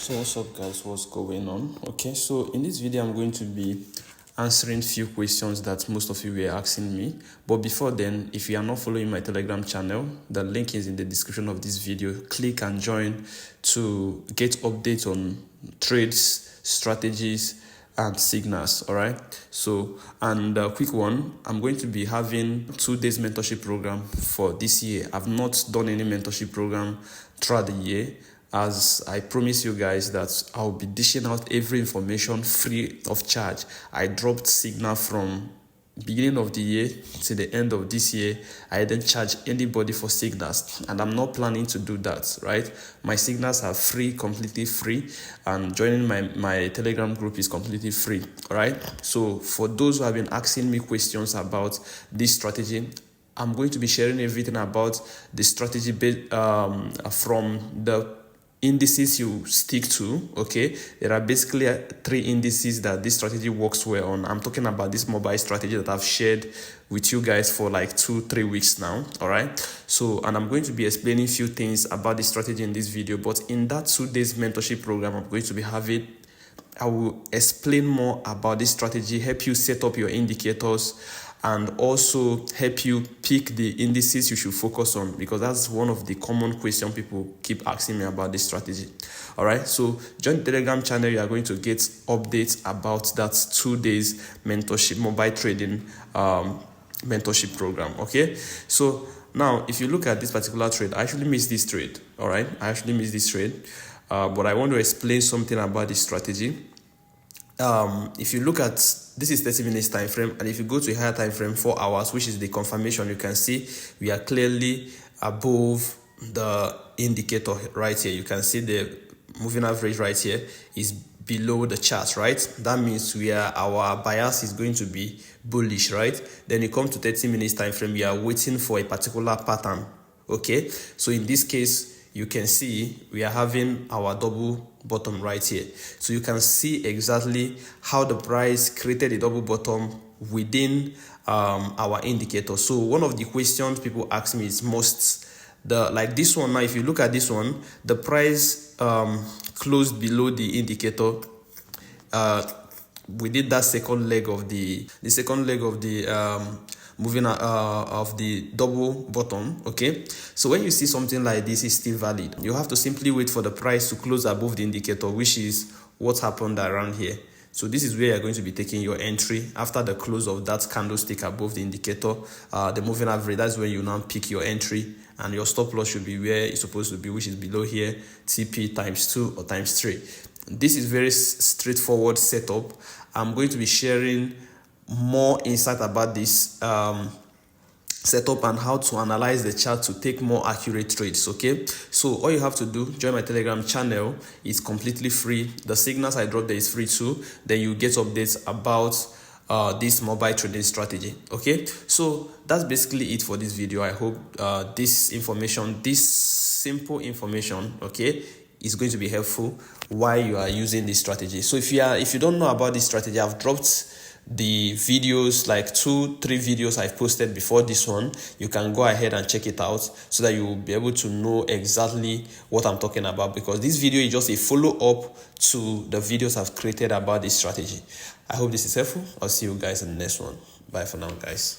So what's up guys, what's going on? Okay, so in this video I'm going to be answering few questions that most of you were asking me. But before then, if you are not following my Telegram channel, the link is in the description of this video. Click and join to get updates on trades, strategies and signals. All right, so and a quick one, I'm going to be having 2 days mentorship program for this year. I've not done any mentorship program throughout the year, as I promise you guys that I'll be dishing out every information free of charge. I dropped signal from beginning of the year to the end of this year. I didn't charge anybody for signals, and I'm not planning to do that, right? My signals are free, completely free, and joining my Telegram group is completely free. All right, so for those who have been asking me questions about this strategy, I'm going to be sharing everything about the strategy from the indices you stick to. Okay, there are basically 3 indices that this strategy works well on. I'm talking about this mobile strategy that I've shared with you guys for like 2-3 weeks now. All right, so and I'm going to be explaining few things about this strategy in this video, but in that 2 days mentorship program I'm going to be having, I will explain more about this strategy, help you set up your indicators, and also help you pick the indices you should focus on, because that's one of the common questions people keep asking me about this strategy. All right, so join the Telegram channel. You are going to get updates about that 2 days mentorship, mobile trading mentorship program. Okay, so now if you look at this particular trade, I actually missed this trade. All right, I actually missed this trade, but I want to explain something about this strategy. If you look at, this is 30 minutes time frame, and if you go to a higher time frame, 4 hours, which is the confirmation, you can see we are clearly above the indicator right here. You can see the moving average right here is below the chart, right? That means our bias is going to be bullish, right? Then you come to 30 minutes time frame, we are waiting for a particular pattern. Okay, so in this case you can see we are having our double bottom right here. So you can see exactly how the price created a double bottom within our indicator. So one of the questions people ask me is like this one. Now if you look at this one, the price closed below the indicator within that second leg of the moving of the double bottom. Okay, so when you see something like this is still valid, you have to simply wait for the price to close above the indicator, which is what happened around here. So this is where you're going to be taking your entry after the close of that candlestick above the indicator, the moving average. That's when you now pick your entry, and your stop loss should be where it's supposed to be, which is below here, TP times 2 or times 3. This is very straightforward setup. I'm going to be sharing more insight about this setup and how to analyze the chart to take more accurate trades. Okay, so all you have to do, join my Telegram channel. It's completely free. The signals I drop there is free too. Then you get updates about this mobile trading strategy. Okay, so that's basically it for this video. I hope this simple information, okay, is going to be helpful while you are using this strategy. So if you don't know about this strategy, I've dropped the videos, like 2-3 videos I've posted before this one. You can go ahead and check it out so that you will be able to know exactly what I'm talking about, because this video is just a follow-up to the videos I've created about this strategy. I hope this is helpful. I'll see you guys in the next one. Bye for now, guys.